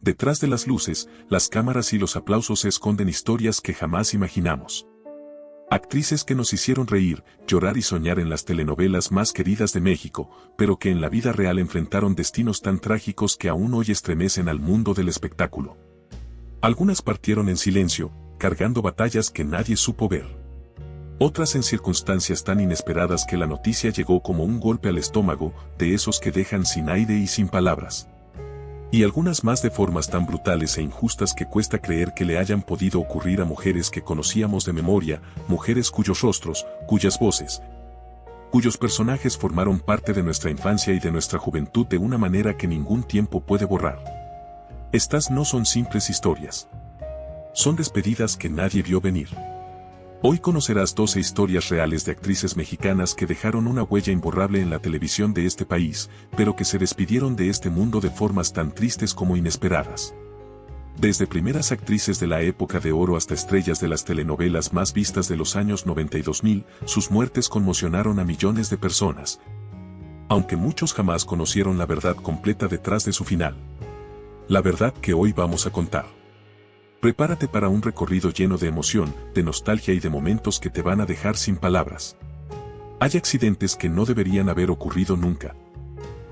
Detrás de las luces, las cámaras y los aplausos se esconden historias que jamás imaginamos. Actrices que nos hicieron reír, llorar y soñar en las telenovelas más queridas de México, pero que en la vida real enfrentaron destinos tan trágicos que aún hoy estremecen al mundo del espectáculo. Algunas partieron en silencio, cargando batallas que nadie supo ver. Otras en circunstancias tan inesperadas que la noticia llegó como un golpe al estómago, de esos que dejan sin aire y sin palabras. Y algunas más de formas tan brutales e injustas que cuesta creer que le hayan podido ocurrir a mujeres que conocíamos de memoria, mujeres cuyos rostros, cuyas voces, cuyos personajes formaron parte de nuestra infancia y de nuestra juventud de una manera que ningún tiempo puede borrar. Estas no son simples historias. Son despedidas que nadie vio venir. Hoy conocerás 12 historias reales de actrices mexicanas que dejaron una huella imborrable en la televisión de este país, pero que se despidieron de este mundo de formas tan tristes como inesperadas. Desde primeras actrices de la época de oro hasta estrellas de las telenovelas más vistas de los años 90 y 2000, sus muertes conmocionaron a millones de personas. Aunque muchos jamás conocieron la verdad completa detrás de su final. La verdad que hoy vamos a contar. Prepárate para un recorrido lleno de emoción, de nostalgia y de momentos que te van a dejar sin palabras. Hay accidentes que no deberían haber ocurrido nunca.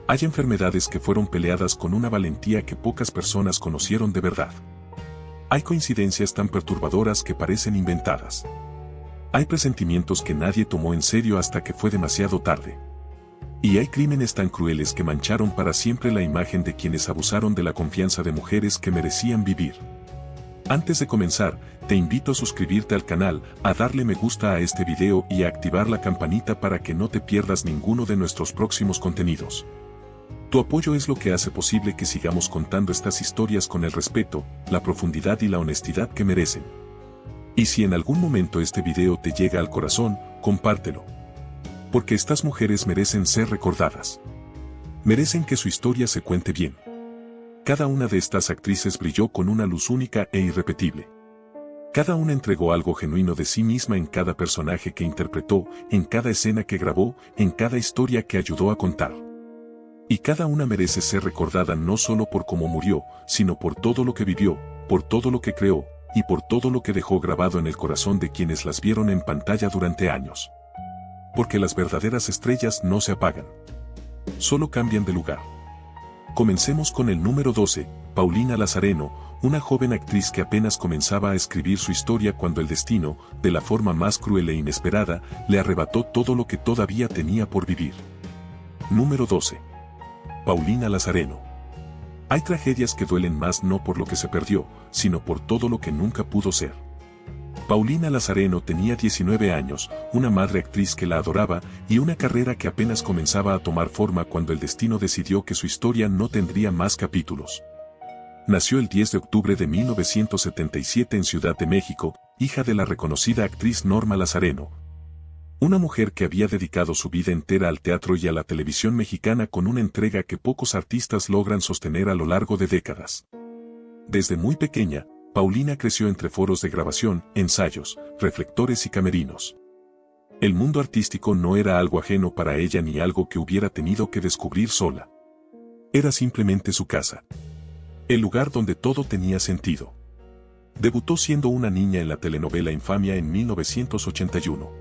Hay enfermedades que fueron peleadas con una valentía que pocas personas conocieron de verdad. Hay coincidencias tan perturbadoras que parecen inventadas. Hay presentimientos que nadie tomó en serio hasta que fue demasiado tarde. Y hay crímenes tan crueles que mancharon para siempre la imagen de quienes abusaron de la confianza de mujeres que merecían vivir. Antes de comenzar, te invito a suscribirte al canal, a darle me gusta a este video y a activar la campanita para que no te pierdas ninguno de nuestros próximos contenidos. Tu apoyo es lo que hace posible que sigamos contando estas historias con el respeto, la profundidad y la honestidad que merecen. Y si en algún momento este video te llega al corazón, compártelo. Porque estas mujeres merecen ser recordadas. Merecen que su historia se cuente bien. Cada una de estas actrices brilló con una luz única e irrepetible. Cada una entregó algo genuino de sí misma en cada personaje que interpretó, en cada escena que grabó, en cada historia que ayudó a contar. Y cada una merece ser recordada no solo por cómo murió, sino por todo lo que vivió, por todo lo que creó, y por todo lo que dejó grabado en el corazón de quienes las vieron en pantalla durante años. Porque las verdaderas estrellas no se apagan. Solo cambian de lugar. Comencemos con el número 12, Paulina Lazareno, una joven actriz que apenas comenzaba a escribir su historia cuando el destino, de la forma más cruel e inesperada, le arrebató todo lo que todavía tenía por vivir. Número 12. Paulina Lazareno. Hay tragedias que duelen más no por lo que se perdió, sino por todo lo que nunca pudo ser. Paulina Lazareno tenía 19 años, una madre actriz que la adoraba y una carrera que apenas comenzaba a tomar forma cuando el destino decidió que su historia no tendría más capítulos. Nació el 10 de octubre de 1977 en Ciudad de México, hija de la reconocida actriz Norma Lazareno. Una mujer que había dedicado su vida entera al teatro y a la televisión mexicana con una entrega que pocos artistas logran sostener a lo largo de décadas. Desde muy pequeña, Paulina creció entre foros de grabación, ensayos, reflectores y camerinos. El mundo artístico no era algo ajeno para ella ni algo que hubiera tenido que descubrir sola. Era simplemente su casa. El lugar donde todo tenía sentido. Debutó siendo una niña en la telenovela Infamia en 1981.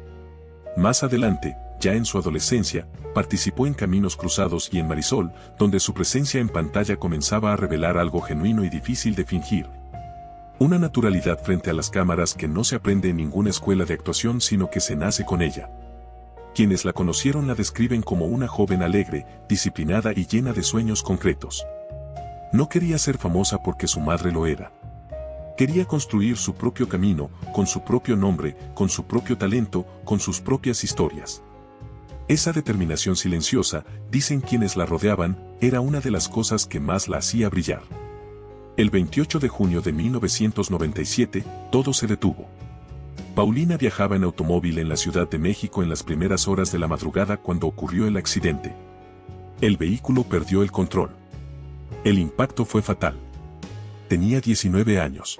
Más adelante, ya en su adolescencia, participó en Caminos Cruzados y en Marisol, donde su presencia en pantalla comenzaba a revelar algo genuino y difícil de fingir. Una naturalidad frente a las cámaras que no se aprende en ninguna escuela de actuación sino que se nace con ella. Quienes la conocieron la describen como una joven alegre, disciplinada y llena de sueños concretos. No quería ser famosa porque su madre lo era. Quería construir su propio camino, con su propio nombre, con su propio talento, con sus propias historias. Esa determinación silenciosa, dicen quienes la rodeaban, era una de las cosas que más la hacía brillar. El 28 de junio de 1997, todo se detuvo. Paulina viajaba en automóvil en la Ciudad de México en las primeras horas de la madrugada cuando ocurrió el accidente. El vehículo perdió el control. El impacto fue fatal. Tenía 19 años.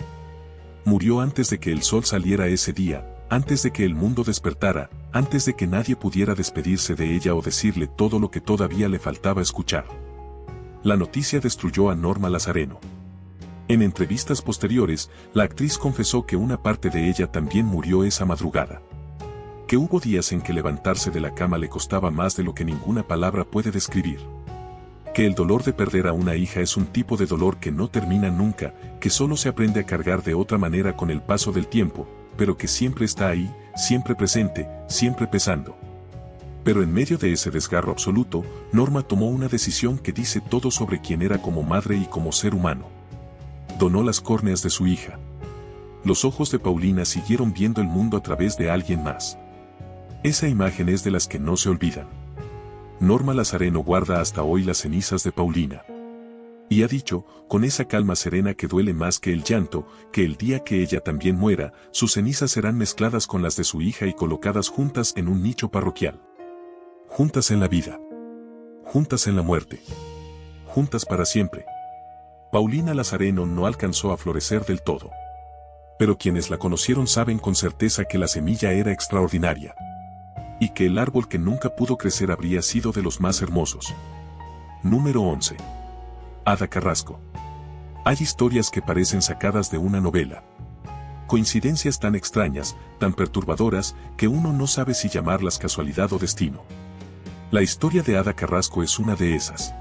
Murió antes de que el sol saliera ese día, antes de que el mundo despertara, antes de que nadie pudiera despedirse de ella o decirle todo lo que todavía le faltaba escuchar. La noticia destruyó a Norma Lazareno. En entrevistas posteriores, la actriz confesó que una parte de ella también murió esa madrugada. Que hubo días en que levantarse de la cama le costaba más de lo que ninguna palabra puede describir. Que el dolor de perder a una hija es un tipo de dolor que no termina nunca, que solo se aprende a cargar de otra manera con el paso del tiempo, pero que siempre está ahí, siempre presente, siempre pesando. Pero en medio de ese desgarro absoluto, Norma tomó una decisión que dice todo sobre quién era como madre y como ser humano. Donó las córneas de su hija. Los ojos de Paulina siguieron viendo el mundo a través de alguien más. Esa imagen es de las que no se olvidan. Norma Lazareno guarda hasta hoy las cenizas de Paulina. Y ha dicho, con esa calma serena que duele más que el llanto, que el día que ella también muera, sus cenizas serán mezcladas con las de su hija y colocadas juntas en un nicho parroquial. Juntas en la vida. Juntas en la muerte. Juntas para siempre. Paulina Lazareno no alcanzó a florecer del todo. Pero quienes la conocieron saben con certeza que la semilla era extraordinaria. Y que el árbol que nunca pudo crecer habría sido de los más hermosos. Número 11. Ada Carrasco. Hay historias que parecen sacadas de una novela. Coincidencias tan extrañas, tan perturbadoras, que uno no sabe si llamarlas casualidad o destino. La historia de Ada Carrasco es una de esas.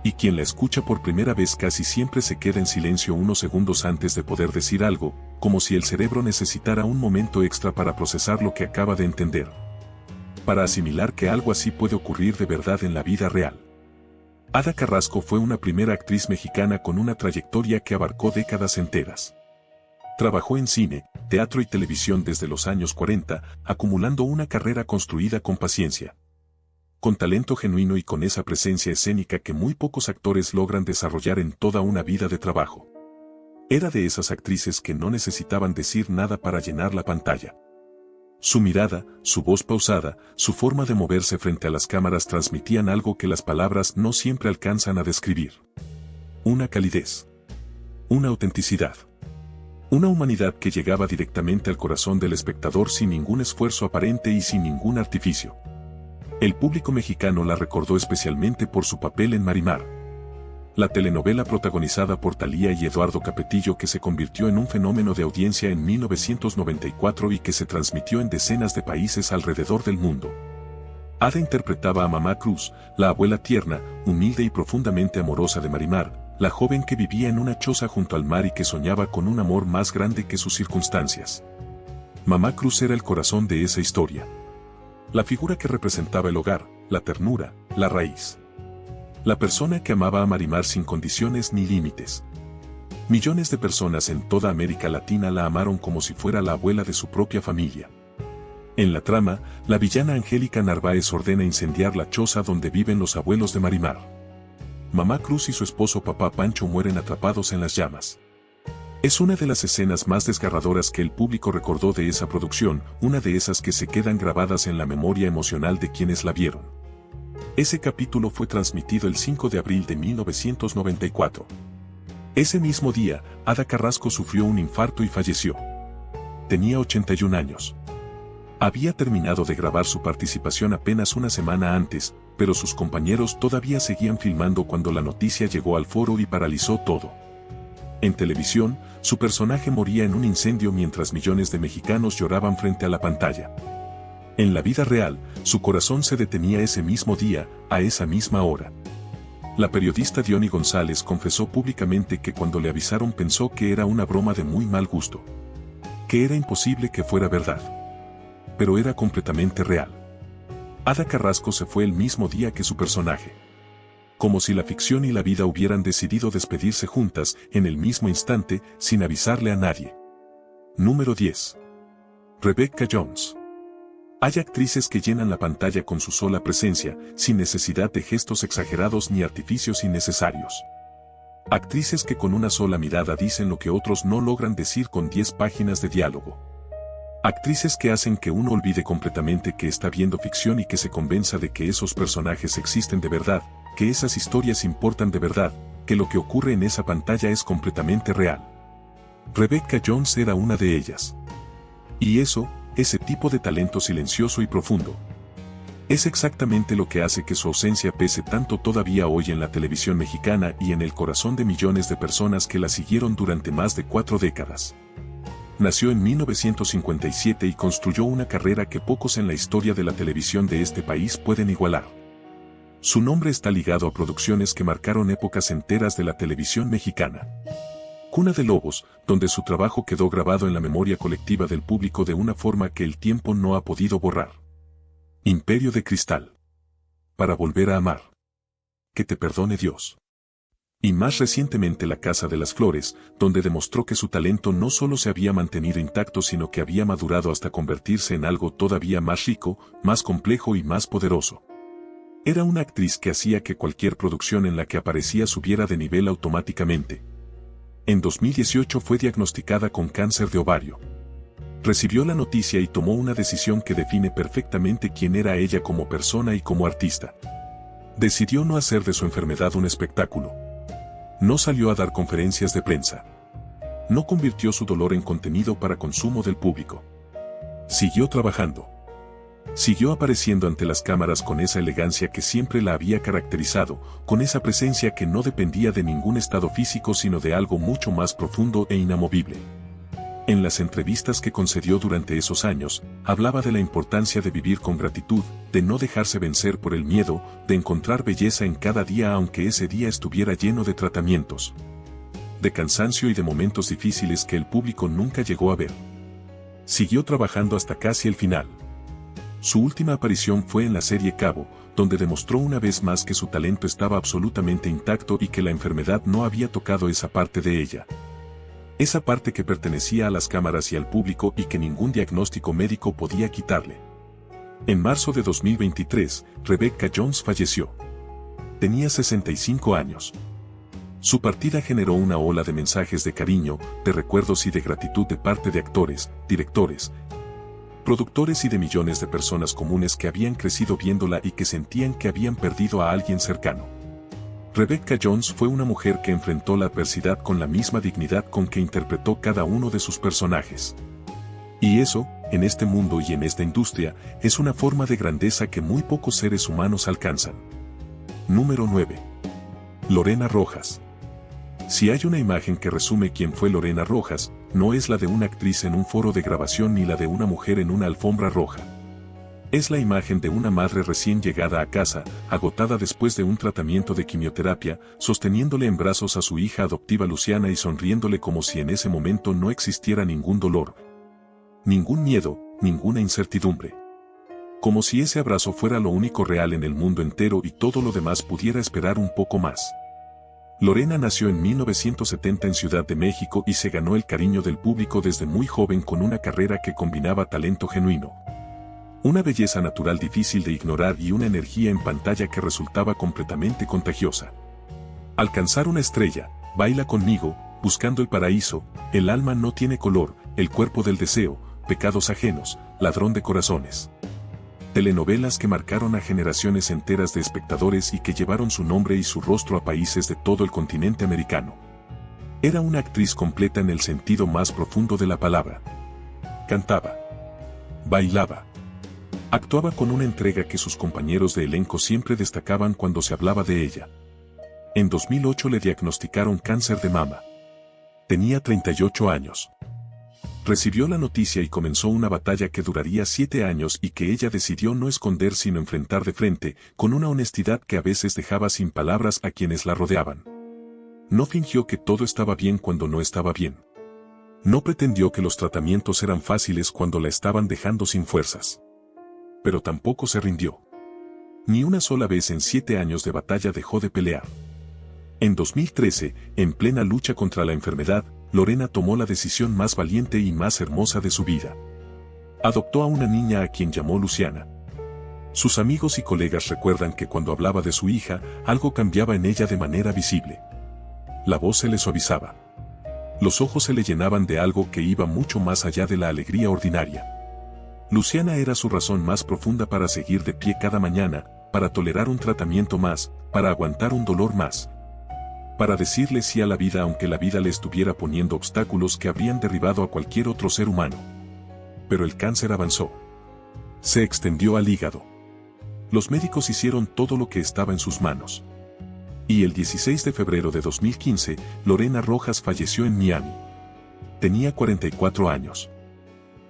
Y quien la escucha por primera vez casi siempre se queda en silencio unos segundos antes de poder decir algo, como si el cerebro necesitara un momento extra para procesar lo que acaba de entender. Para asimilar que algo así puede ocurrir de verdad en la vida real. Ada Carrasco fue una primera actriz mexicana con una trayectoria que abarcó décadas enteras. Trabajó en cine, teatro y televisión desde los años 40, acumulando una carrera construida con paciencia. Con talento genuino y con esa presencia escénica que muy pocos actores logran desarrollar en toda una vida de trabajo. Era de esas actrices que no necesitaban decir nada para llenar la pantalla. Su mirada, su voz pausada, su forma de moverse frente a las cámaras transmitían algo que las palabras no siempre alcanzan a describir. Una calidez. Una autenticidad. Una humanidad que llegaba directamente al corazón del espectador sin ningún esfuerzo aparente y sin ningún artificio. El público mexicano la recordó especialmente por su papel en Marimar. La telenovela protagonizada por Thalía y Eduardo Capetillo que se convirtió en un fenómeno de audiencia en 1994 y que se transmitió en decenas de países alrededor del mundo. Ada interpretaba a Mamá Cruz, la abuela tierna, humilde y profundamente amorosa de Marimar, la joven que vivía en una choza junto al mar y que soñaba con un amor más grande que sus circunstancias. Mamá Cruz era el corazón de esa historia. La figura que representaba el hogar, la ternura, la raíz. La persona que amaba a Marimar sin condiciones ni límites. Millones de personas en toda América Latina la amaron como si fuera la abuela de su propia familia. En la trama, la villana Angélica Narváez ordena incendiar la choza donde viven los abuelos de Marimar. Mamá Cruz y su esposo Papá Pancho mueren atrapados en las llamas. Es una de las escenas más desgarradoras que el público recordó de esa producción, una de esas que se quedan grabadas en la memoria emocional de quienes la vieron. Ese capítulo fue transmitido el 5 de abril de 1994. Ese mismo día, Ada Carrasco sufrió un infarto y falleció. Tenía 81 años. Había terminado de grabar su participación apenas una semana antes, pero sus compañeros todavía seguían filmando cuando la noticia llegó al foro y paralizó todo. En televisión, su personaje moría en un incendio mientras millones de mexicanos lloraban frente a la pantalla. En la vida real, su corazón se detenía ese mismo día, a esa misma hora. La periodista Diony González confesó públicamente que cuando le avisaron pensó que era una broma de muy mal gusto. Que era imposible que fuera verdad. Pero era completamente real. Ada Carrasco se fue el mismo día que su personaje. Como si la ficción y la vida hubieran decidido despedirse juntas, en el mismo instante, sin avisarle a nadie. Número 10. Rebecca Jones. Hay actrices que llenan la pantalla con su sola presencia, sin necesidad de gestos exagerados ni artificios innecesarios. Actrices que con una sola mirada dicen lo que otros no logran decir con 10 páginas de diálogo. Actrices que hacen que uno olvide completamente que está viendo ficción y que se convenza de que esos personajes existen de verdad, que esas historias importan de verdad, que lo que ocurre en esa pantalla es completamente real. Rebecca Jones era una de ellas. Y eso, ese tipo de talento silencioso y profundo. Es exactamente lo que hace que su ausencia pese tanto todavía hoy en la televisión mexicana y en el corazón de millones de personas que la siguieron durante más de 4 décadas. Nació en 1957 y construyó una carrera que pocos en la historia de la televisión de este país pueden igualar. Su nombre está ligado a producciones que marcaron épocas enteras de la televisión mexicana. Cuna de Lobos, donde su trabajo quedó grabado en la memoria colectiva del público de una forma que el tiempo no ha podido borrar. Imperio de Cristal. Para volver a amar. Que te perdone Dios. Y más recientemente La Casa de las Flores, donde demostró que su talento no solo se había mantenido intacto sino que había madurado hasta convertirse en algo todavía más rico, más complejo y más poderoso. Era una actriz que hacía que cualquier producción en la que aparecía subiera de nivel automáticamente. En 2018 fue diagnosticada con cáncer de ovario. Recibió la noticia y tomó una decisión que define perfectamente quién era ella como persona y como artista. Decidió no hacer de su enfermedad un espectáculo. No salió a dar conferencias de prensa. No convirtió su dolor en contenido para consumo del público. Siguió trabajando. Siguió apareciendo ante las cámaras con esa elegancia que siempre la había caracterizado, con esa presencia que no dependía de ningún estado físico sino de algo mucho más profundo e inamovible. En las entrevistas que concedió durante esos años, hablaba de la importancia de vivir con gratitud, de no dejarse vencer por el miedo, de encontrar belleza en cada día aunque ese día estuviera lleno de tratamientos, de cansancio y de momentos difíciles que el público nunca llegó a ver. Siguió trabajando hasta casi el final. Su última aparición fue en la serie Cabo, donde demostró una vez más que su talento estaba absolutamente intacto y que la enfermedad no había tocado esa parte de ella. Esa parte que pertenecía a las cámaras y al público y que ningún diagnóstico médico podía quitarle. En marzo de 2023, Rebecca Jones falleció. Tenía 65 años. Su partida generó una ola de mensajes de cariño, de recuerdos y de gratitud de parte de actores, directores, productores y de millones de personas comunes que habían crecido viéndola y que sentían que habían perdido a alguien cercano. Rebecca Jones fue una mujer que enfrentó la adversidad con la misma dignidad con que interpretó cada uno de sus personajes. Y eso, en este mundo y en esta industria, es una forma de grandeza que muy pocos seres humanos alcanzan. Número 9. Lorena Rojas. Si hay una imagen que resume quién fue Lorena Rojas, no es la de una actriz en un foro de grabación ni la de una mujer en una alfombra roja. Es la imagen de una madre recién llegada a casa, agotada después de un tratamiento de quimioterapia, sosteniéndole en brazos a su hija adoptiva Luciana y sonriéndole como si en ese momento no existiera ningún dolor, ningún miedo, ninguna incertidumbre. Como si ese abrazo fuera lo único real en el mundo entero y todo lo demás pudiera esperar un poco más. Lorena nació en 1970 en Ciudad de México y se ganó el cariño del público desde muy joven con una carrera que combinaba talento genuino, una belleza natural difícil de ignorar y una energía en pantalla que resultaba completamente contagiosa. Alcanzar una estrella, Baila conmigo, Buscando el paraíso, El alma no tiene color, El cuerpo del deseo, Pecados ajenos, Ladrón de corazones. Telenovelas que marcaron a generaciones enteras de espectadores y que llevaron su nombre y su rostro a países de todo el continente americano. Era una actriz completa en el sentido más profundo de la palabra. Cantaba. Bailaba. Actuaba con una entrega que sus compañeros de elenco siempre destacaban cuando se hablaba de ella. En 2008 le diagnosticaron cáncer de mama. Tenía 38 años. Recibió la noticia y comenzó una batalla que duraría 7 años y que ella decidió no esconder sino enfrentar de frente, con una honestidad que a veces dejaba sin palabras a quienes la rodeaban. No fingió que todo estaba bien cuando no estaba bien. No pretendió que los tratamientos eran fáciles cuando la estaban dejando sin fuerzas. Pero tampoco se rindió. Ni una sola vez en 7 años de batalla dejó de pelear. En 2013, en plena lucha contra la enfermedad, Lorena tomó la decisión más valiente y más hermosa de su vida. Adoptó a una niña a quien llamó Luciana. Sus amigos y colegas recuerdan que cuando hablaba de su hija, algo cambiaba en ella de manera visible. La voz se le suavizaba. Los ojos se le llenaban de algo que iba mucho más allá de la alegría ordinaria. Luciana era su razón más profunda para seguir de pie cada mañana, para tolerar un tratamiento más, para aguantar un dolor más. Para decirle sí a la vida aunque la vida le estuviera poniendo obstáculos que habrían derribado a cualquier otro ser humano. Pero el cáncer avanzó. Se extendió al hígado. Los médicos hicieron todo lo que estaba en sus manos. Y el 16 de febrero de 2015, Lorena Rojas falleció en Miami. Tenía 44 años.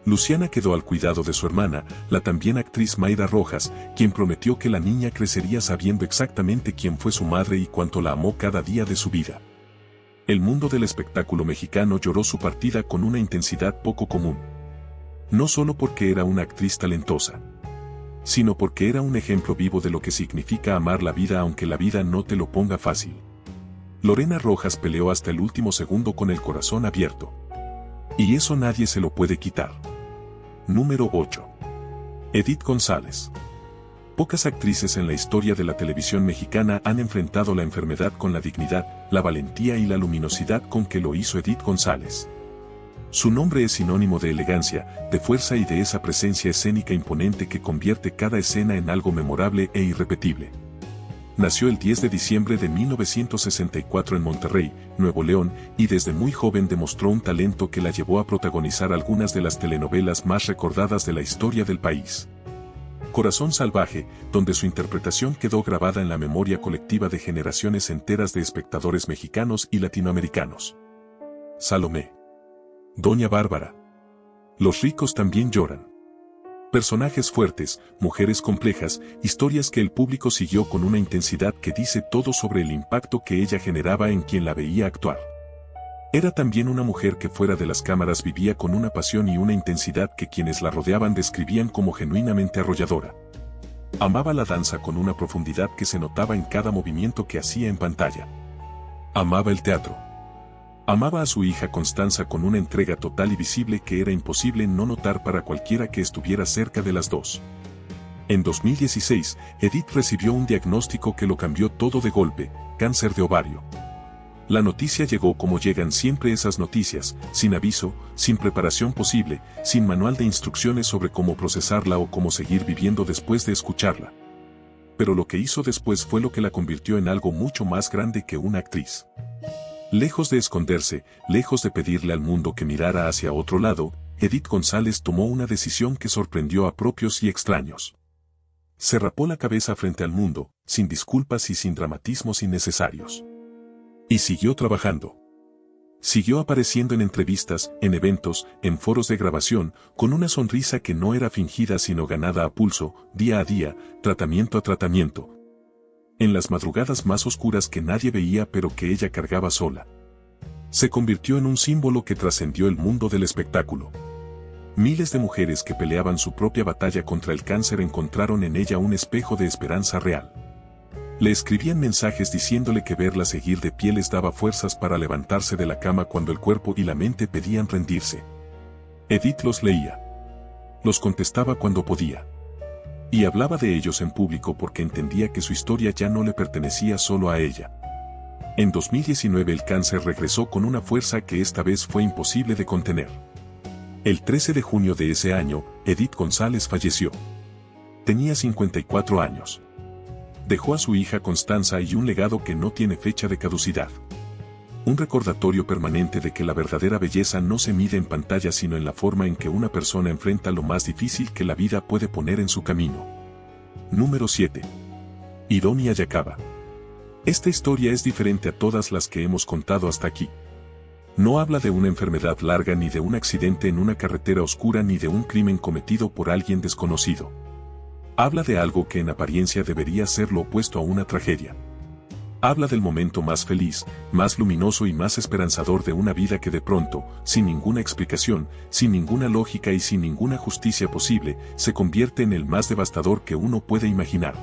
Luciana quedó al cuidado de su hermana, la también actriz Mayra Rojas, quien prometió que la niña crecería sabiendo exactamente quién fue su madre y cuánto la amó cada día de su vida. El mundo del espectáculo mexicano lloró su partida con una intensidad poco común. No solo porque era una actriz talentosa, sino porque era un ejemplo vivo de lo que significa amar la vida aunque la vida no te lo ponga fácil. Lorena Rojas peleó hasta el último segundo con el corazón abierto. Y eso nadie se lo puede quitar. Número 8. Edith González. Pocas actrices en la historia de la televisión mexicana han enfrentado la enfermedad con la dignidad, la valentía y la luminosidad con que lo hizo Edith González. Su nombre es sinónimo de elegancia, de fuerza y de esa presencia escénica imponente que convierte cada escena en algo memorable e irrepetible. Nació el 10 de diciembre de 1964 en Monterrey, Nuevo León, y desde muy joven demostró un talento que la llevó a protagonizar algunas de las telenovelas más recordadas de la historia del país. Corazón Salvaje, donde su interpretación quedó grabada en la memoria colectiva de generaciones enteras de espectadores mexicanos y latinoamericanos. Salomé. Doña Bárbara. Los ricos también lloran. Personajes fuertes, mujeres complejas, historias que el público siguió con una intensidad que dice todo sobre el impacto que ella generaba en quien la veía actuar. Era también una mujer que fuera de las cámaras vivía con una pasión y una intensidad que quienes la rodeaban describían como genuinamente arrolladora. Amaba la danza con una profundidad que se notaba en cada movimiento que hacía en pantalla. Amaba el teatro. Amaba a su hija Constanza con una entrega total y visible que era imposible no notar para cualquiera que estuviera cerca de las dos. En 2016, Edith recibió un diagnóstico que lo cambió todo de golpe: cáncer de ovario. La noticia llegó como llegan siempre esas noticias, sin aviso, sin preparación posible, sin manual de instrucciones sobre cómo procesarla o cómo seguir viviendo después de escucharla. Pero lo que hizo después fue lo que la convirtió en algo mucho más grande que una actriz. Lejos de esconderse, lejos de pedirle al mundo que mirara hacia otro lado, Edith González tomó una decisión que sorprendió a propios y extraños. Se rapó la cabeza frente al mundo, sin disculpas y sin dramatismos innecesarios. Y siguió trabajando. Siguió apareciendo en entrevistas, en eventos, en foros de grabación, con una sonrisa que no era fingida sino ganada a pulso, día a día, tratamiento a tratamiento. En las madrugadas más oscuras que nadie veía pero que ella cargaba sola. Se convirtió en un símbolo que trascendió el mundo del espectáculo. Miles de mujeres que peleaban su propia batalla contra el cáncer encontraron en ella un espejo de esperanza real. Le escribían mensajes diciéndole que verla seguir de pie les daba fuerzas para levantarse de la cama cuando el cuerpo y la mente pedían rendirse. Edith los leía. Los contestaba cuando podía. Y hablaba de ellos en público porque entendía que su historia ya no le pertenecía solo a ella. En 2019 el cáncer regresó con una fuerza que esta vez fue imposible de contener. El 13 de junio de ese año, Edith González falleció. Tenía 54 años. Dejó a su hija Constanza y un legado que no tiene fecha de caducidad. Un recordatorio permanente de que la verdadera belleza no se mide en pantalla sino en la forma en que una persona enfrenta lo más difícil que la vida puede poner en su camino. Número 7. Ironia Yacaba. Esta historia es diferente a todas las que hemos contado hasta aquí. No habla de una enfermedad larga ni de un accidente en una carretera oscura ni de un crimen cometido por alguien desconocido. Habla de algo que en apariencia debería ser lo opuesto a una tragedia. Habla del momento más feliz, más luminoso y más esperanzador de una vida que de pronto, sin ninguna explicación, sin ninguna lógica y sin ninguna justicia posible, se convierte en el más devastador que uno puede imaginar.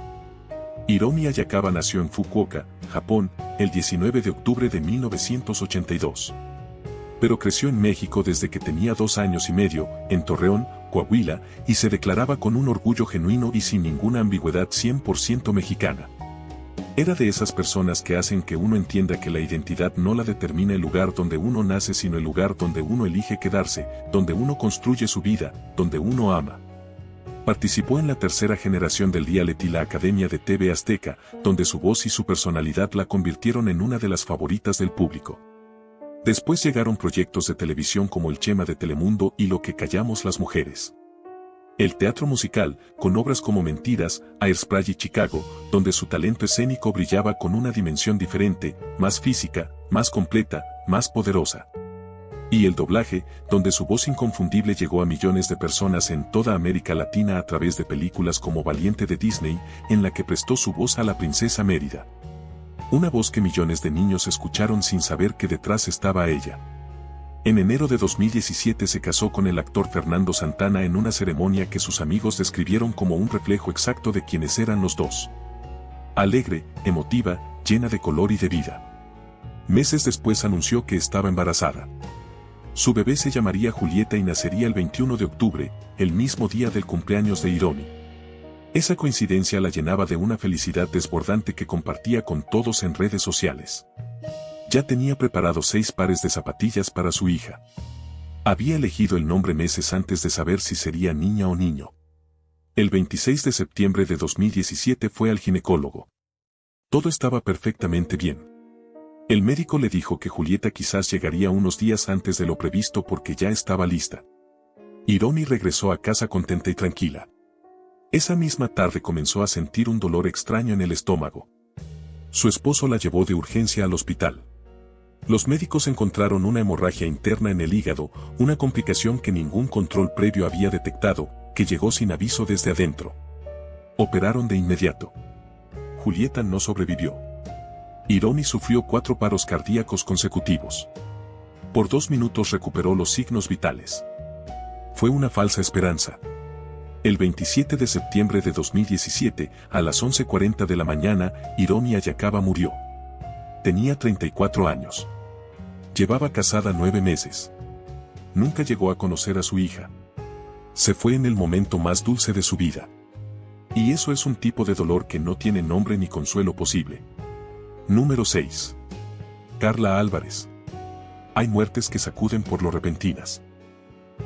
Hiromi Hayakawa nació en Fukuoka, Japón, el 19 de octubre de 1982. Pero creció en México desde que tenía 2 años y medio, en Torreón, Coahuila, y se declaraba con un orgullo genuino y sin ninguna ambigüedad 100% mexicana. Era de esas personas que hacen que uno entienda que la identidad no la determina el lugar donde uno nace sino el lugar donde uno elige quedarse, donde uno construye su vida, donde uno ama. Participó en la tercera generación del reality La Academia de TV Azteca, donde su voz y su personalidad la convirtieron en una de las favoritas del público. Después llegaron proyectos de televisión como El Chema de Telemundo y Lo que callamos las mujeres. El teatro musical, con obras como Mentiras, Hairspray y Chicago, donde su talento escénico brillaba con una dimensión diferente, más física, más completa, más poderosa. Y el doblaje, donde su voz inconfundible llegó a millones de personas en toda América Latina a través de películas como Valiente de Disney, en la que prestó su voz a la princesa Mérida. Una voz que millones de niños escucharon sin saber que detrás estaba ella. En enero de 2017 se casó con el actor Fernando Santana en una ceremonia que sus amigos describieron como un reflejo exacto de quienes eran los dos. Alegre, emotiva, llena de color y de vida. Meses después anunció que estaba embarazada. Su bebé se llamaría Julieta y nacería el 21 de octubre, el mismo día del cumpleaños de Ironi. Esa coincidencia la llenaba de una felicidad desbordante que compartía con todos en redes sociales. Ya tenía preparados 6 pares de zapatillas para su hija. Había elegido el nombre meses antes de saber si sería niña o niño. El 26 de septiembre de 2017 fue al ginecólogo. Todo estaba perfectamente bien. El médico le dijo que Julieta quizás llegaría unos días antes de lo previsto porque ya estaba lista. Ironi regresó a casa contenta y tranquila. Esa misma tarde comenzó a sentir un dolor extraño en el estómago. Su esposo la llevó de urgencia al hospital. Los médicos encontraron una hemorragia interna en el hígado, una complicación que ningún control previo había detectado, que llegó sin aviso desde adentro. Operaron de inmediato. Julieta no sobrevivió. Ironi sufrió 4 paros cardíacos consecutivos. Por 2 minutos recuperó los signos vitales. Fue una falsa esperanza. El 27 de septiembre de 2017, a las 11:40 de la mañana, Ironi Ayakaba murió. Tenía 34 años. Llevaba casada 9 meses. Nunca llegó a conocer a su hija. Se fue en el momento más dulce de su vida. Y eso es un tipo de dolor que no tiene nombre ni consuelo posible. Número 6. Carla Álvarez. Hay muertes que sacuden por lo repentinas.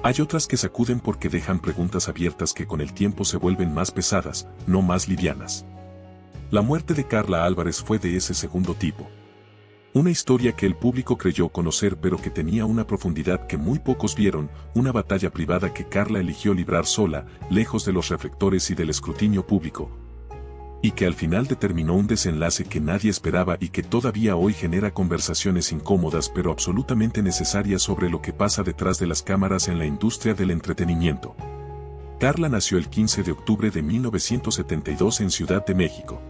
Hay otras que sacuden porque dejan preguntas abiertas que con el tiempo se vuelven más pesadas, no más livianas. La muerte de Carla Álvarez fue de ese segundo tipo. Una historia que el público creyó conocer pero que tenía una profundidad que muy pocos vieron, una batalla privada que Carla eligió librar sola, lejos de los reflectores y del escrutinio público. Y que al final determinó un desenlace que nadie esperaba y que todavía hoy genera conversaciones incómodas pero absolutamente necesarias sobre lo que pasa detrás de las cámaras en la industria del entretenimiento. Carla nació el 15 de octubre de 1972 en Ciudad de México.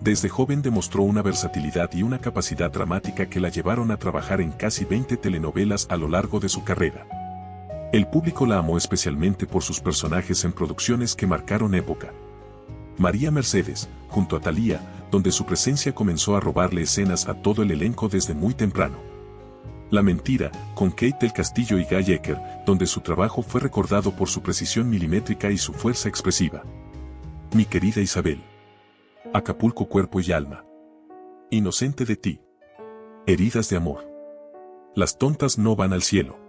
Desde joven demostró una versatilidad y una capacidad dramática que la llevaron a trabajar en casi 20 telenovelas a lo largo de su carrera. El público la amó especialmente por sus personajes en producciones que marcaron época. María Mercedes, junto a Thalía, donde su presencia comenzó a robarle escenas a todo el elenco desde muy temprano. La Mentira, con Kate del Castillo y Guy Ecker, donde su trabajo fue recordado por su precisión milimétrica y su fuerza expresiva. Mi querida Isabel. Acapulco Cuerpo y Alma. Inocente de ti. Heridas de amor. Las tontas no van al cielo.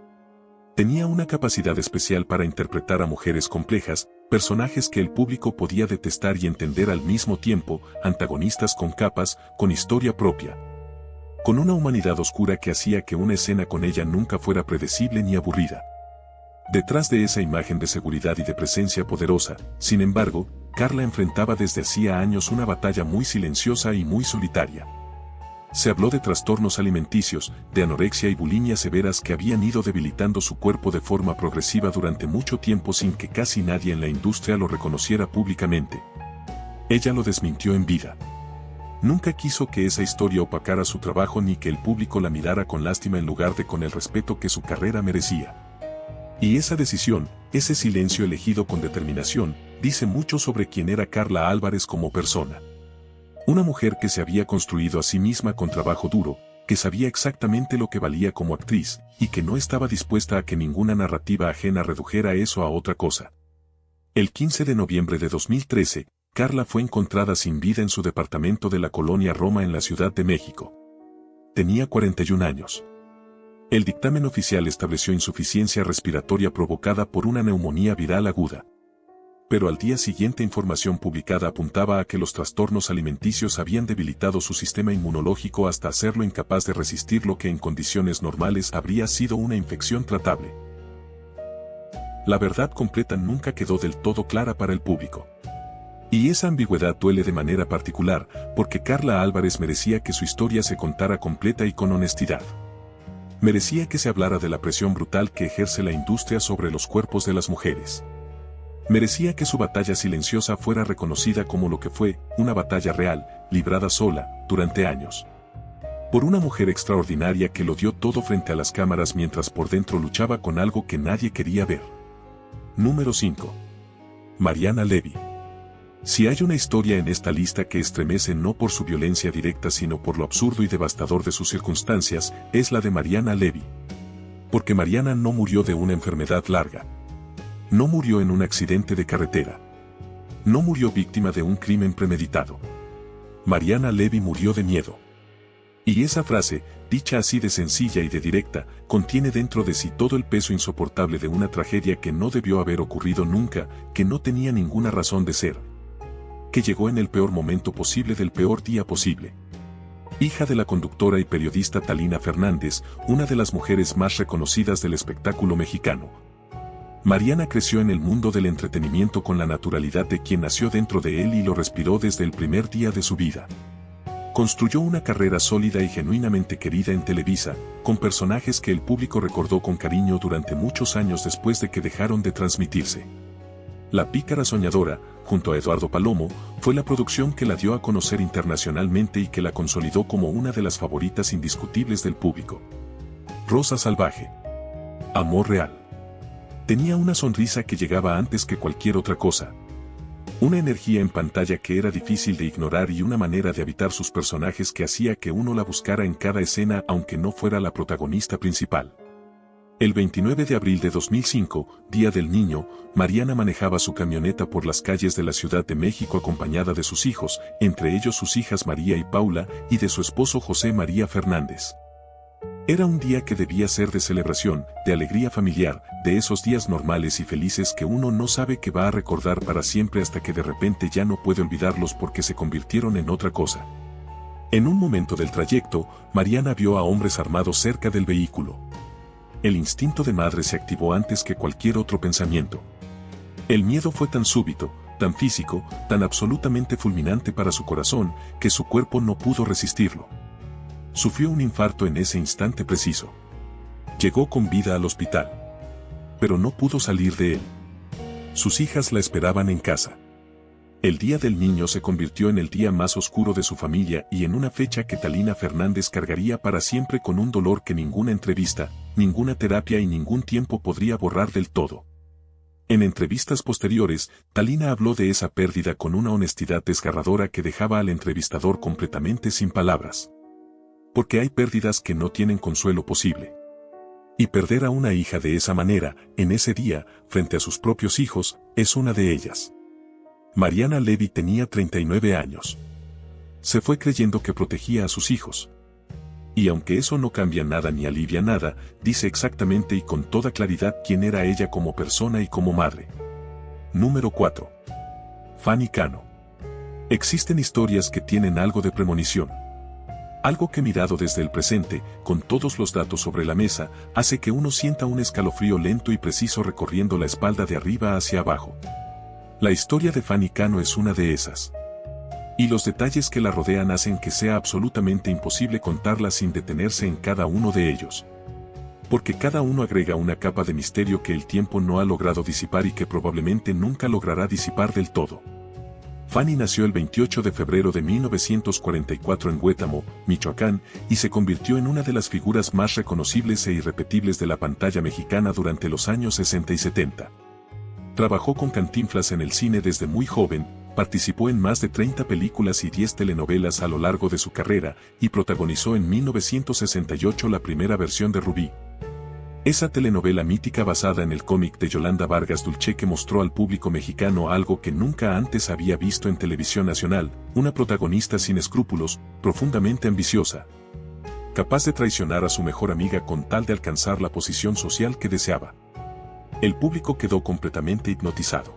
Tenía una capacidad especial para interpretar a mujeres complejas, personajes que el público podía detestar y entender al mismo tiempo, antagonistas con capas, con historia propia. Con una humanidad oscura que hacía que una escena con ella nunca fuera predecible ni aburrida. Detrás de esa imagen de seguridad y de presencia poderosa, sin embargo, Carla enfrentaba desde hacía años una batalla muy silenciosa y muy solitaria. Se habló de trastornos alimenticios, de anorexia y bulimia severas que habían ido debilitando su cuerpo de forma progresiva durante mucho tiempo sin que casi nadie en la industria lo reconociera públicamente. Ella lo desmintió en vida. Nunca quiso que esa historia opacara su trabajo ni que el público la mirara con lástima en lugar de con el respeto que su carrera merecía. Y esa decisión, ese silencio elegido con determinación, dice mucho sobre quién era Carla Álvarez como persona. Una mujer que se había construido a sí misma con trabajo duro, que sabía exactamente lo que valía como actriz, y que no estaba dispuesta a que ninguna narrativa ajena redujera eso a otra cosa. El 15 de noviembre de 2013, Carla fue encontrada sin vida en su departamento de la colonia Roma en la Ciudad de México. Tenía 41 años. El dictamen oficial estableció insuficiencia respiratoria provocada por una neumonía viral aguda. Pero al día siguiente información publicada apuntaba a que los trastornos alimenticios habían debilitado su sistema inmunológico hasta hacerlo incapaz de resistir lo que en condiciones normales habría sido una infección tratable. La verdad completa nunca quedó del todo clara para el público. Y esa ambigüedad duele de manera particular, porque Carla Álvarez merecía que su historia se contara completa y con honestidad. Merecía que se hablara de la presión brutal que ejerce la industria sobre los cuerpos de las mujeres. Merecía que su batalla silenciosa fuera reconocida como lo que fue, una batalla real, librada sola, durante años. Por una mujer extraordinaria que lo dio todo frente a las cámaras mientras por dentro luchaba con algo que nadie quería ver. Número 5. Mariana Levy. Si hay una historia en esta lista que estremece no por su violencia directa sino por lo absurdo y devastador de sus circunstancias, es la de Mariana Levy. Porque Mariana no murió de una enfermedad larga. No murió en un accidente de carretera. No murió víctima de un crimen premeditado. Mariana Levy murió de miedo. Y esa frase, dicha así de sencilla y de directa, contiene dentro de sí todo el peso insoportable de una tragedia que no debió haber ocurrido nunca, que no tenía ninguna razón de ser. Que llegó en el peor momento posible del peor día posible. Hija de la conductora y periodista Talina Fernández, una de las mujeres más reconocidas del espectáculo mexicano. Mariana creció en el mundo del entretenimiento con la naturalidad de quien nació dentro de él y lo respiró desde el primer día de su vida. Construyó una carrera sólida y genuinamente querida en Televisa, con personajes que el público recordó con cariño durante muchos años después de que dejaron de transmitirse. La Pícara Soñadora, junto a Eduardo Palomo, fue la producción que la dio a conocer internacionalmente y que la consolidó como una de las favoritas indiscutibles del público. Rosa Salvaje. Amor Real. Tenía una sonrisa que llegaba antes que cualquier otra cosa. Una energía en pantalla que era difícil de ignorar y una manera de habitar sus personajes que hacía que uno la buscara en cada escena aunque no fuera la protagonista principal. El 29 de abril de 2005, Día del Niño, Mariana manejaba su camioneta por las calles de la Ciudad de México acompañada de sus hijos, entre ellos sus hijas María y Paula, y de su esposo José María Fernández. Era un día que debía ser de celebración, de alegría familiar, de esos días normales y felices que uno no sabe que va a recordar para siempre hasta que de repente ya no puede olvidarlos porque se convirtieron en otra cosa. En un momento del trayecto, Mariana vio a hombres armados cerca del vehículo. El instinto de madre se activó antes que cualquier otro pensamiento. El miedo fue tan súbito, tan físico, tan absolutamente fulminante para su corazón, que su cuerpo no pudo resistirlo. Sufrió un infarto en ese instante preciso. Llegó con vida al hospital. Pero no pudo salir de él. Sus hijas la esperaban en casa. El Día del Niño se convirtió en el día más oscuro de su familia y en una fecha que Talina Fernández cargaría para siempre con un dolor que ninguna entrevista, ninguna terapia y ningún tiempo podría borrar del todo. En entrevistas posteriores, Talina habló de esa pérdida con una honestidad desgarradora que dejaba al entrevistador completamente sin palabras. Porque hay pérdidas que no tienen consuelo posible. Y perder a una hija de esa manera, en ese día, frente a sus propios hijos, es una de ellas. Mariana Levy tenía 39 años. Se fue creyendo que protegía a sus hijos. Y aunque eso no cambia nada ni alivia nada, dice exactamente y con toda claridad quién era ella como persona y como madre. Número 4. Fanny Cano. Existen historias que tienen algo de premonición. Algo que mirado desde el presente, con todos los datos sobre la mesa, hace que uno sienta un escalofrío lento y preciso recorriendo la espalda de arriba hacia abajo. La historia de Fanny Cano es una de esas. Y los detalles que la rodean hacen que sea absolutamente imposible contarla sin detenerse en cada uno de ellos. Porque cada uno agrega una capa de misterio que el tiempo no ha logrado disipar y que probablemente nunca logrará disipar del todo. Fanny nació el 28 de febrero de 1944 en Huétamo, Michoacán, y se convirtió en una de las figuras más reconocibles e irrepetibles de la pantalla mexicana durante los años 60 y 70. Trabajó con Cantinflas en el cine desde muy joven, participó en más de 30 películas y 10 telenovelas a lo largo de su carrera, y protagonizó en 1968 la primera versión de Rubí. Esa telenovela mítica basada en el cómic de Yolanda Vargas Dulce que mostró al público mexicano algo que nunca antes había visto en televisión nacional, una protagonista sin escrúpulos, profundamente ambiciosa. Capaz de traicionar a su mejor amiga con tal de alcanzar la posición social que deseaba. El público quedó completamente hipnotizado.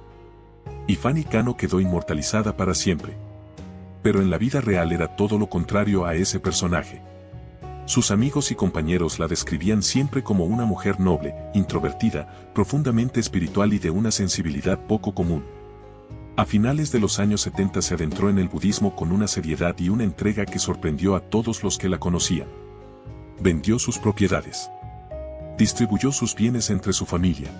Y Fanny Cano quedó inmortalizada para siempre. Pero en la vida real era todo lo contrario a ese personaje. Sus amigos y compañeros la describían siempre como una mujer noble, introvertida, profundamente espiritual y de una sensibilidad poco común. A finales de los años 70 se adentró en el budismo con una seriedad y una entrega que sorprendió a todos los que la conocían. Vendió sus propiedades. Distribuyó sus bienes entre su familia.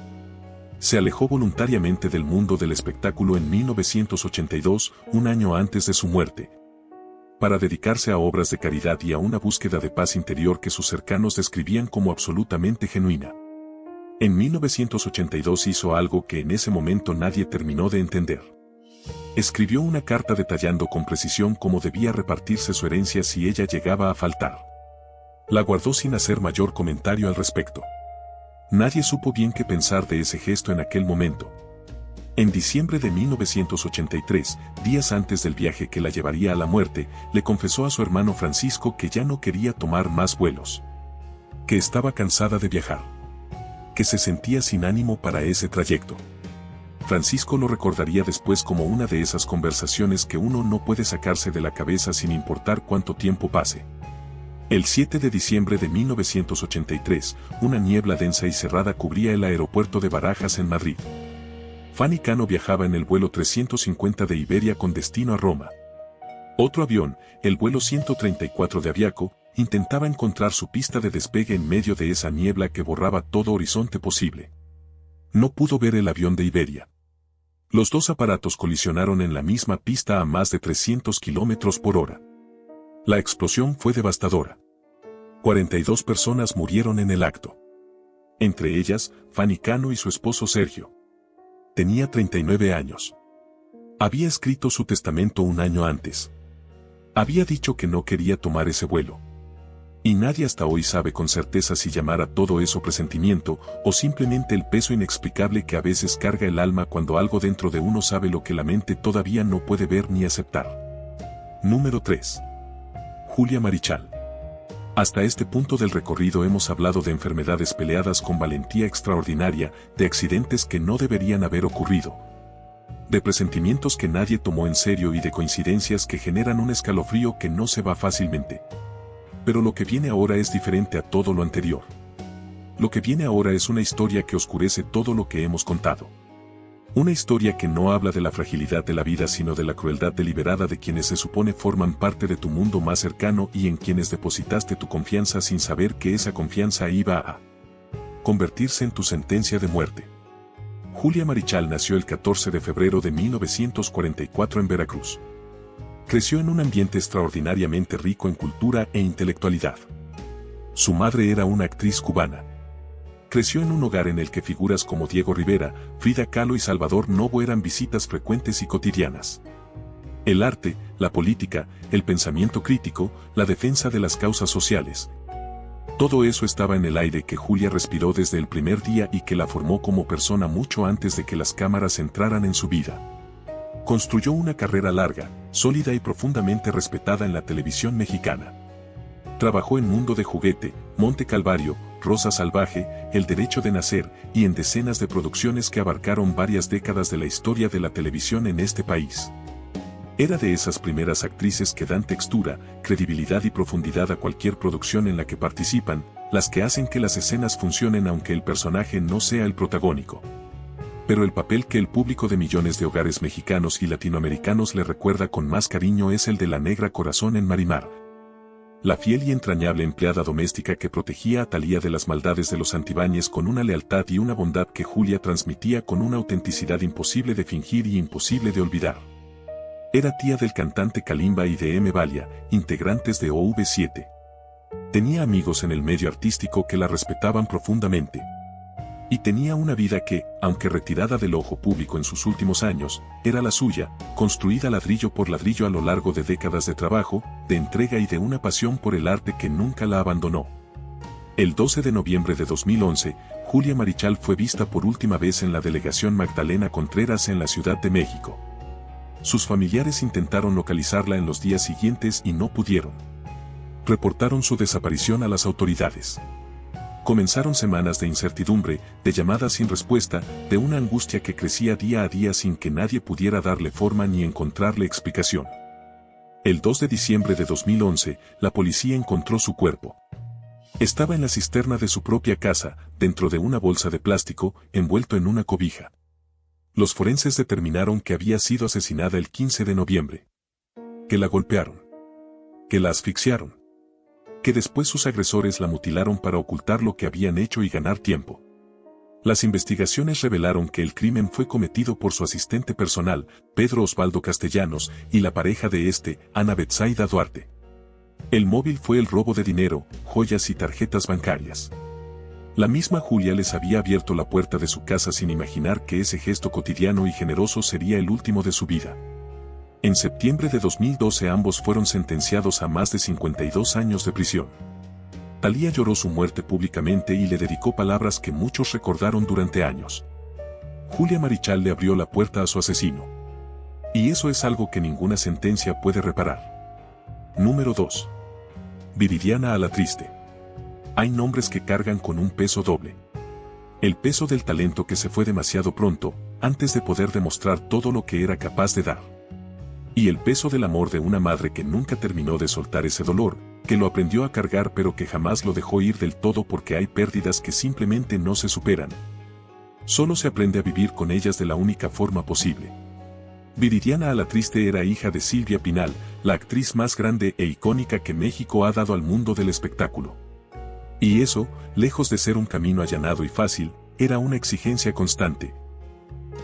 Se alejó voluntariamente del mundo del espectáculo en 1982, un año antes de su muerte, para dedicarse a obras de caridad y a una búsqueda de paz interior que sus cercanos describían como absolutamente genuina. En 1982 hizo algo que en ese momento nadie terminó de entender. Escribió una carta detallando con precisión cómo debía repartirse su herencia si ella llegaba a faltar. La guardó sin hacer mayor comentario al respecto. Nadie supo bien qué pensar de ese gesto en aquel momento. En diciembre de 1983, días antes del viaje que la llevaría a la muerte, le confesó a su hermano Francisco que ya no quería tomar más vuelos. Que estaba cansada de viajar. Que se sentía sin ánimo para ese trayecto. Francisco lo recordaría después como una de esas conversaciones que uno no puede sacarse de la cabeza sin importar cuánto tiempo pase. El 7 de diciembre de 1983, una niebla densa y cerrada cubría el aeropuerto de Barajas en Madrid. Fanny Cano viajaba en el vuelo 350 de Iberia con destino a Roma. Otro avión, el vuelo 134 de Aviaco, intentaba encontrar su pista de despegue en medio de esa niebla que borraba todo horizonte posible. No pudo ver el avión de Iberia. Los dos aparatos colisionaron en la misma pista a más de 300 kilómetros por hora. La explosión fue devastadora. 42 personas murieron en el acto. Entre ellas, Fanny Cano y su esposo Sergio. Tenía 39 años. Había escrito su testamento un año antes. Había dicho que no quería tomar ese vuelo. Y nadie hasta hoy sabe con certeza si llamar a todo eso presentimiento o simplemente el peso inexplicable que a veces carga el alma cuando algo dentro de uno sabe lo que la mente todavía no puede ver ni aceptar. Número 3. Julia Marichal. Hasta este punto del recorrido hemos hablado de enfermedades peleadas con valentía extraordinaria, de accidentes que no deberían haber ocurrido, de presentimientos que nadie tomó en serio y de coincidencias que generan un escalofrío que no se va fácilmente. Pero lo que viene ahora es diferente a todo lo anterior. Lo que viene ahora es una historia que oscurece todo lo que hemos contado. Una historia que no habla de la fragilidad de la vida sino de la crueldad deliberada de quienes se supone forman parte de tu mundo más cercano y en quienes depositaste tu confianza sin saber que esa confianza iba a convertirse en tu sentencia de muerte. Julia Marichal nació el 14 de febrero de 1944 en Veracruz. Creció en un ambiente extraordinariamente rico en cultura e intelectualidad. Su madre era una actriz cubana. Creció en un hogar en el que figuras como Diego Rivera, Frida Kahlo y Salvador Novo eran visitas frecuentes y cotidianas. El arte, la política, el pensamiento crítico, la defensa de las causas sociales. Todo eso estaba en el aire que Julia respiró desde el primer día y que la formó como persona mucho antes de que las cámaras entraran en su vida. Construyó una carrera larga, sólida y profundamente respetada en la televisión mexicana. Trabajó en Mundo de Juguete, Monte Calvario, Rosa Salvaje, El Derecho de Nacer y en decenas de producciones que abarcaron varias décadas de la historia de la televisión en este país. Era de esas primeras actrices que dan textura, credibilidad y profundidad a cualquier producción en la que participan, las que hacen que las escenas funcionen aunque el personaje no sea el protagónico. Pero el papel que el público de millones de hogares mexicanos y latinoamericanos le recuerda con más cariño es el de la Negra Corazón en Marimar. La fiel y entrañable empleada doméstica que protegía a Thalía de las maldades de los Santibáñez con una lealtad y una bondad que Julia transmitía con una autenticidad imposible de fingir y imposible de olvidar. Era tía del cantante Kalimba y de M. Valia, integrantes de OV7. Tenía amigos en el medio artístico que la respetaban profundamente. Y tenía una vida que, aunque retirada del ojo público en sus últimos años, era la suya, construida ladrillo por ladrillo a lo largo de décadas de trabajo, de entrega y de una pasión por el arte que nunca la abandonó. El 12 de noviembre de 2011, Julia Marichal fue vista por última vez en la delegación Magdalena Contreras en la Ciudad de México. Sus familiares intentaron localizarla en los días siguientes y no pudieron. Reportaron su desaparición a las autoridades. Comenzaron semanas de incertidumbre, de llamadas sin respuesta, de una angustia que crecía día a día sin que nadie pudiera darle forma ni encontrarle explicación. El 2 de diciembre de 2011, la policía encontró su cuerpo. Estaba en la cisterna de su propia casa, dentro de una bolsa de plástico, envuelto en una cobija. Los forenses determinaron que había sido asesinada el 15 de noviembre. Que la golpearon. Que la asfixiaron. Que después sus agresores la mutilaron para ocultar lo que habían hecho y ganar tiempo. Las investigaciones revelaron que el crimen fue cometido por su asistente personal, Pedro Osvaldo Castellanos, y la pareja de este, Ana Betsaida Duarte. El móvil fue el robo de dinero, joyas y tarjetas bancarias. La misma Julia les había abierto la puerta de su casa sin imaginar que ese gesto cotidiano y generoso sería el último de su vida. En septiembre de 2012 ambos fueron sentenciados a más de 52 años de prisión. Thalía lloró su muerte públicamente y le dedicó palabras que muchos recordaron durante años. Julia Marichal le abrió la puerta a su asesino. Y eso es algo que ninguna sentencia puede reparar. Número 2. Viridiana Alatriste. Hay nombres que cargan con un peso doble. El peso del talento que se fue demasiado pronto, antes de poder demostrar todo lo que era capaz de dar. Y el peso del amor de una madre que nunca terminó de soltar ese dolor, que lo aprendió a cargar pero que jamás lo dejó ir del todo porque hay pérdidas que simplemente no se superan. Solo se aprende a vivir con ellas de la única forma posible. Viridiana Alatriste era hija de Silvia Pinal, la actriz más grande e icónica que México ha dado al mundo del espectáculo. Y eso, lejos de ser un camino allanado y fácil, era una exigencia constante.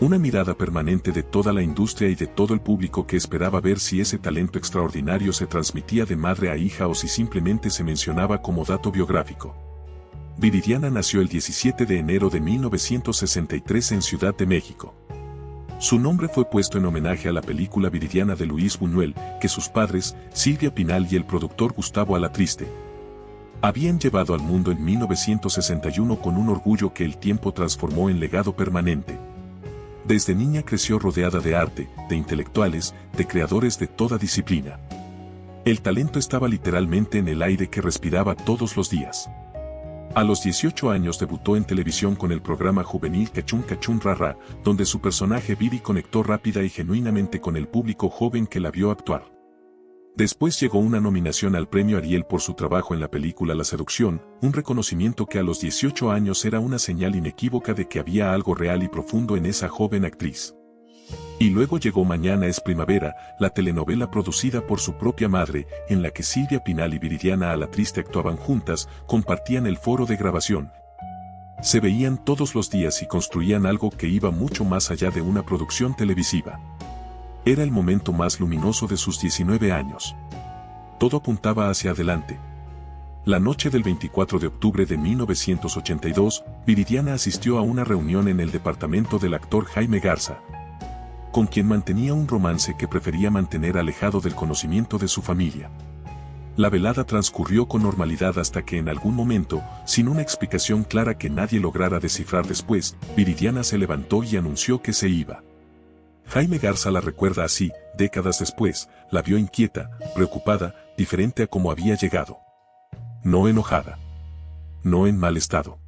Una mirada permanente de toda la industria y de todo el público que esperaba ver si ese talento extraordinario se transmitía de madre a hija o si simplemente se mencionaba como dato biográfico. Viridiana nació el 17 de enero de 1963 en Ciudad de México. Su nombre fue puesto en homenaje a la película Viridiana de Luis Buñuel, que sus padres, Silvia Pinal y el productor Gustavo Alatriste, habían llevado al mundo en 1961 con un orgullo que el tiempo transformó en legado permanente. Desde niña creció rodeada de arte, de intelectuales, de creadores de toda disciplina. El talento estaba literalmente en el aire que respiraba todos los días. A los 18 años debutó en televisión con el programa juvenil Cachún Cachún Rara, donde su personaje Viri conectó rápida y genuinamente con el público joven que la vio actuar. Después llegó una nominación al Premio Ariel por su trabajo en la película La Seducción, un reconocimiento que a los 18 años era una señal inequívoca de que había algo real y profundo en esa joven actriz. Y luego llegó Mañana es Primavera, la telenovela producida por su propia madre, en la que Silvia Pinal y Viridiana Alatriste actuaban juntas, compartían el foro de grabación. Se veían todos los días y construían algo que iba mucho más allá de una producción televisiva. Era el momento más luminoso de sus 19 años. Todo apuntaba hacia adelante. La noche del 24 de octubre de 1982, Viridiana asistió a una reunión en el departamento del actor Jaime Garza, con quien mantenía un romance que prefería mantener alejado del conocimiento de su familia. La velada transcurrió con normalidad hasta que en algún momento, sin una explicación clara que nadie lograra descifrar después, Viridiana se levantó y anunció que se iba. Jaime Garza la recuerda así: décadas después, la vio inquieta, preocupada, diferente a como había llegado. No enojada. No en mal estado.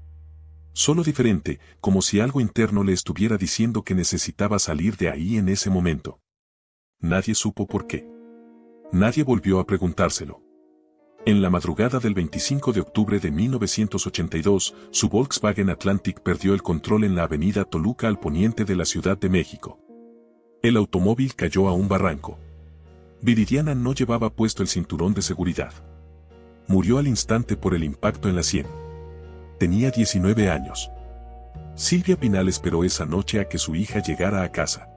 Solo diferente, como si algo interno le estuviera diciendo que necesitaba salir de ahí en ese momento. Nadie supo por qué. Nadie volvió a preguntárselo. En la madrugada del 25 de octubre de 1982, su Volkswagen Atlantic perdió el control en la avenida Toluca al poniente de la Ciudad de México. El automóvil cayó a un barranco. Viridiana no llevaba puesto el cinturón de seguridad. Murió al instante por el impacto en la sien. Tenía 19 años. Silvia Pinal esperó esa noche a que su hija llegara a casa.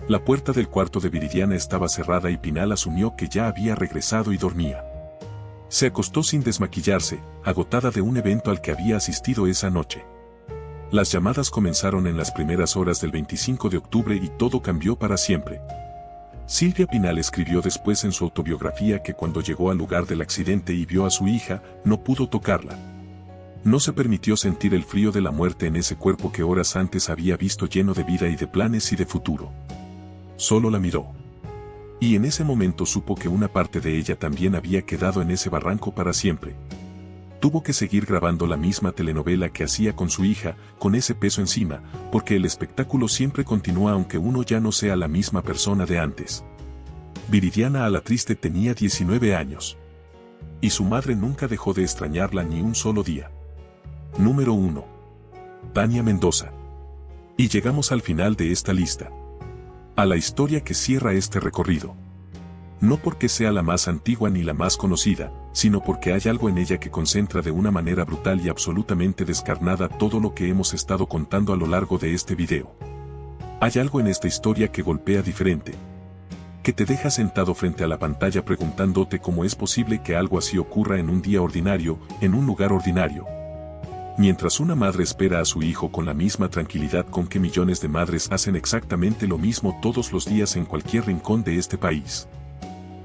La puerta del cuarto de Viridiana estaba cerrada y Pinal asumió que ya había regresado y dormía. Se acostó sin desmaquillarse, agotada de un evento al que había asistido esa noche. Las llamadas comenzaron en las primeras horas del 25 de octubre y todo cambió para siempre. Silvia Pinal escribió después en su autobiografía que cuando llegó al lugar del accidente y vio a su hija, no pudo tocarla. No se permitió sentir el frío de la muerte en ese cuerpo que horas antes había visto lleno de vida y de planes y de futuro. Solo la miró. Y en ese momento supo que una parte de ella también había quedado en ese barranco para siempre. Tuvo que seguir grabando la misma telenovela que hacía con su hija, con ese peso encima, porque el espectáculo siempre continúa aunque uno ya no sea la misma persona de antes. Viridiana Alatriste tenía 19 años. Y su madre nunca dejó de extrañarla ni un solo día. Número 1. Tania Mendoza. Y llegamos al final de esta lista. A la historia que cierra este recorrido. No porque sea la más antigua ni la más conocida, sino porque hay algo en ella que concentra de una manera brutal y absolutamente descarnada todo lo que hemos estado contando a lo largo de este video. Hay algo en esta historia que golpea diferente. Que te deja sentado frente a la pantalla preguntándote cómo es posible que algo así ocurra en un día ordinario, en un lugar ordinario. Mientras una madre espera a su hijo con la misma tranquilidad con que millones de madres hacen exactamente lo mismo todos los días en cualquier rincón de este país.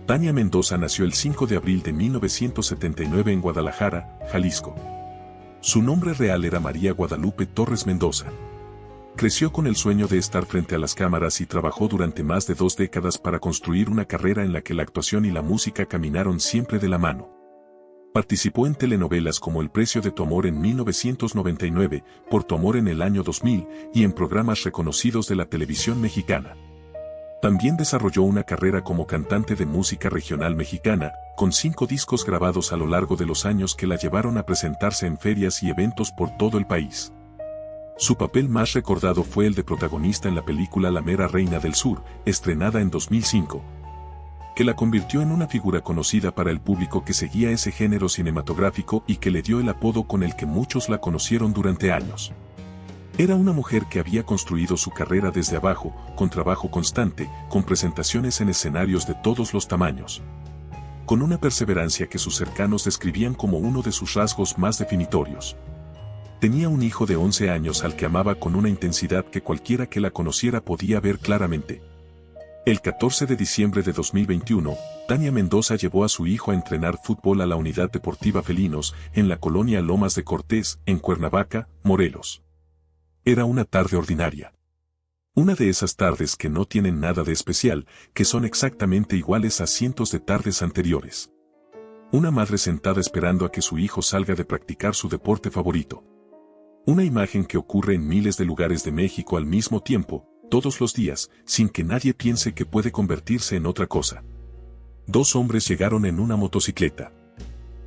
Tania Mendoza nació el 5 de abril de 1979 en Guadalajara, Jalisco. Su nombre real era María Guadalupe Torres Mendoza. Creció con el sueño de estar frente a las cámaras y trabajó durante más de 2 décadas para construir una carrera en la que la actuación y la música caminaron siempre de la mano. Participó en telenovelas como El precio de tu amor en 1999, Por tu amor en el año 2000 y en programas reconocidos de la televisión mexicana. También desarrolló una carrera como cantante de música regional mexicana, con 5 discos grabados a lo largo de los años que la llevaron a presentarse en ferias y eventos por todo el país. Su papel más recordado fue el de protagonista en la película La mera reina del sur, estrenada en 2005, que la convirtió en una figura conocida para el público que seguía ese género cinematográfico y que le dio el apodo con el que muchos la conocieron durante años. Era una mujer que había construido su carrera desde abajo, con trabajo constante, con presentaciones en escenarios de todos los tamaños. Con una perseverancia que sus cercanos describían como uno de sus rasgos más definitorios. Tenía un hijo de 11 años al que amaba con una intensidad que cualquiera que la conociera podía ver claramente. El 14 de diciembre de 2021, Tania Mendoza llevó a su hijo a entrenar fútbol a la Unidad Deportiva Felinos, en la colonia Lomas de Cortés, en Cuernavaca, Morelos. Era una tarde ordinaria. Una de esas tardes que no tienen nada de especial, que son exactamente iguales a cientos de tardes anteriores. Una madre sentada esperando a que su hijo salga de practicar su deporte favorito. Una imagen que ocurre en miles de lugares de México al mismo tiempo, todos los días, sin que nadie piense que puede convertirse en otra cosa. 2 hombres llegaron en una motocicleta.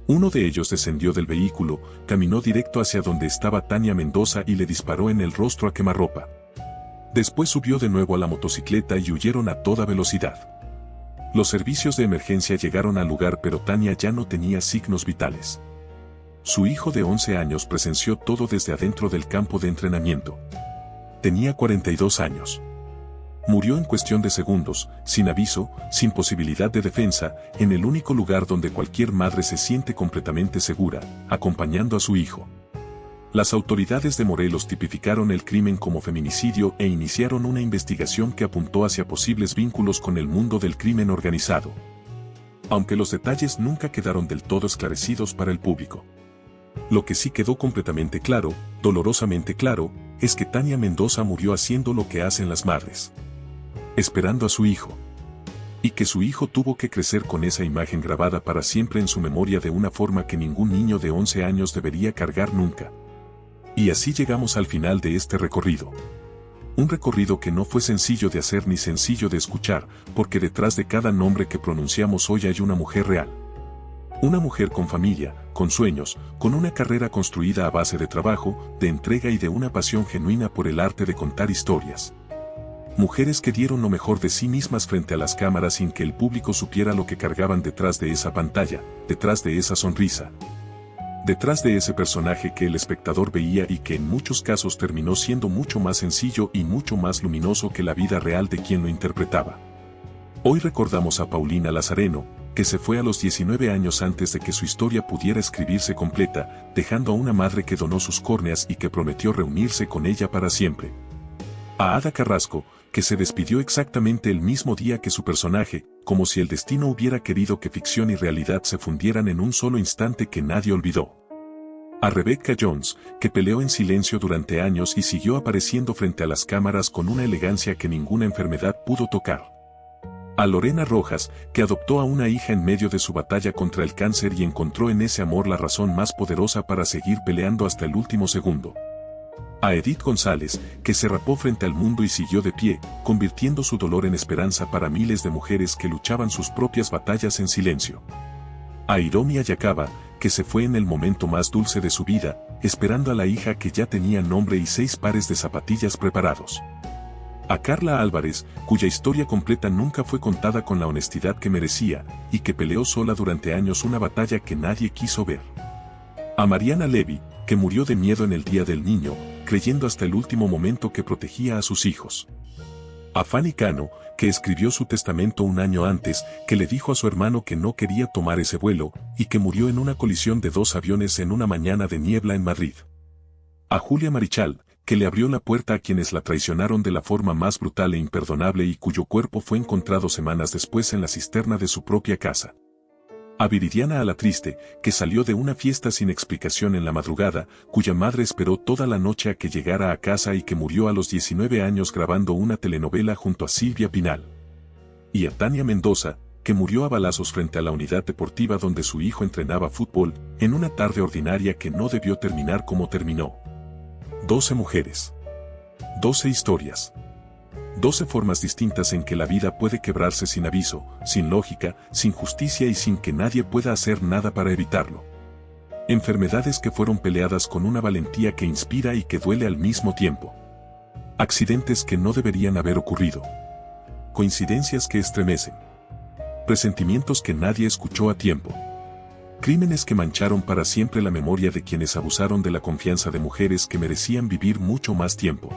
Uno de ellos descendió del vehículo, caminó directo hacia donde estaba Tania Mendoza y le disparó en el rostro a quemarropa. Después subió de nuevo a la motocicleta y huyeron a toda velocidad. Los servicios de emergencia llegaron al lugar, pero Tania ya no tenía signos vitales. Su hijo de 11 años presenció todo desde adentro del campo de entrenamiento. Tenía 42 años. Murió en cuestión de segundos, sin aviso, sin posibilidad de defensa, en el único lugar donde cualquier madre se siente completamente segura, acompañando a su hijo. Las autoridades de Morelos tipificaron el crimen como feminicidio e iniciaron una investigación que apuntó hacia posibles vínculos con el mundo del crimen organizado. Aunque los detalles nunca quedaron del todo esclarecidos para el público. Lo que sí quedó completamente claro, dolorosamente claro, es que Tania Mendoza murió haciendo lo que hacen las madres. Esperando a su hijo. Y que su hijo tuvo que crecer con esa imagen grabada para siempre en su memoria de una forma que ningún niño de 11 años debería cargar nunca. Y así llegamos al final de este recorrido. Un recorrido que no fue sencillo de hacer ni sencillo de escuchar, porque detrás de cada nombre que pronunciamos hoy hay una mujer real. Una mujer con familia, con sueños, con una carrera construida a base de trabajo, de entrega y de una pasión genuina por el arte de contar historias. Mujeres que dieron lo mejor de sí mismas frente a las cámaras sin que el público supiera lo que cargaban detrás de esa pantalla, detrás de esa sonrisa. Detrás de ese personaje que el espectador veía y que en muchos casos terminó siendo mucho más sencillo y mucho más luminoso que la vida real de quien lo interpretaba. Hoy recordamos a Paulina Lazareno, que se fue a los 19 años antes de que su historia pudiera escribirse completa, dejando a una madre que donó sus córneas y que prometió reunirse con ella para siempre. A Ada Carrasco, que se despidió exactamente el mismo día que su personaje, como si el destino hubiera querido que ficción y realidad se fundieran en un solo instante que nadie olvidó. A Rebecca Jones, que peleó en silencio durante años y siguió apareciendo frente a las cámaras con una elegancia que ninguna enfermedad pudo tocar. A Lorena Rojas, que adoptó a una hija en medio de su batalla contra el cáncer y encontró en ese amor la razón más poderosa para seguir peleando hasta el último segundo. A Edith González, que se rapó frente al mundo y siguió de pie, convirtiendo su dolor en esperanza para miles de mujeres que luchaban sus propias batallas en silencio. A Hiromi Hayakawa, que se fue en el momento más dulce de su vida, esperando a la hija que ya tenía nombre y 6 pares de zapatillas preparados. A Carla Álvarez, cuya historia completa nunca fue contada con la honestidad que merecía, y que peleó sola durante años una batalla que nadie quiso ver. A Mariana Levy, que murió de miedo en el Día del Niño, creyendo hasta el último momento que protegía a sus hijos. A Fanny Cano, que escribió su testamento un año antes, que le dijo a su hermano que no quería tomar ese vuelo, y que murió en una colisión de 2 aviones en una mañana de niebla en Madrid. A Julia Marichal, que le abrió la puerta a quienes la traicionaron de la forma más brutal e imperdonable y cuyo cuerpo fue encontrado semanas después en la cisterna de su propia casa. A Viridiana Alatriste, que salió de una fiesta sin explicación en la madrugada, cuya madre esperó toda la noche a que llegara a casa y que murió a los 19 años grabando una telenovela junto a Silvia Pinal. Y a Tania Mendoza, que murió a balazos frente a la unidad deportiva donde su hijo entrenaba fútbol, en una tarde ordinaria que no debió terminar como terminó. 12 mujeres. 12 historias. 12 formas distintas en que la vida puede quebrarse sin aviso, sin lógica, sin justicia y sin que nadie pueda hacer nada para evitarlo. Enfermedades que fueron peleadas con una valentía que inspira y que duele al mismo tiempo. Accidentes que no deberían haber ocurrido. Coincidencias que estremecen. Presentimientos que nadie escuchó a tiempo. Crímenes que mancharon para siempre la memoria de quienes abusaron de la confianza de mujeres que merecían vivir mucho más tiempo.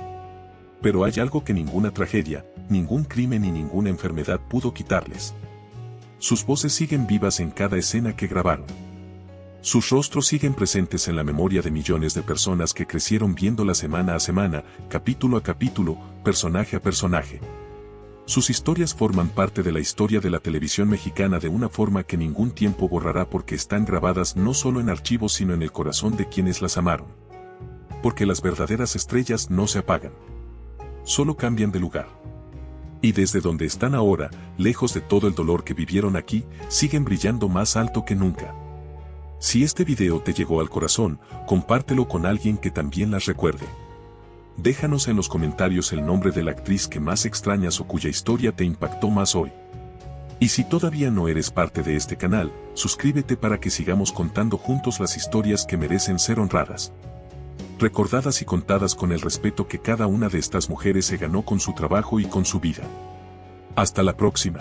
Pero hay algo que ninguna tragedia, ningún crimen ni ninguna enfermedad pudo quitarles. Sus voces siguen vivas en cada escena que grabaron. Sus rostros siguen presentes en la memoria de millones de personas que crecieron viéndola semana a semana, capítulo a capítulo, personaje a personaje. Sus historias forman parte de la historia de la televisión mexicana de una forma que ningún tiempo borrará porque están grabadas no solo en archivos sino en el corazón de quienes las amaron. Porque las verdaderas estrellas no se apagan. Solo cambian de lugar. Y desde donde están ahora, lejos de todo el dolor que vivieron aquí, siguen brillando más alto que nunca. Si este video te llegó al corazón, compártelo con alguien que también las recuerde. Déjanos en los comentarios el nombre de la actriz que más extrañas o cuya historia te impactó más hoy. Y si todavía no eres parte de este canal, suscríbete para que sigamos contando juntos las historias que merecen ser honradas. Recordadas y contadas con el respeto que cada una de estas mujeres se ganó con su trabajo y con su vida. Hasta la próxima.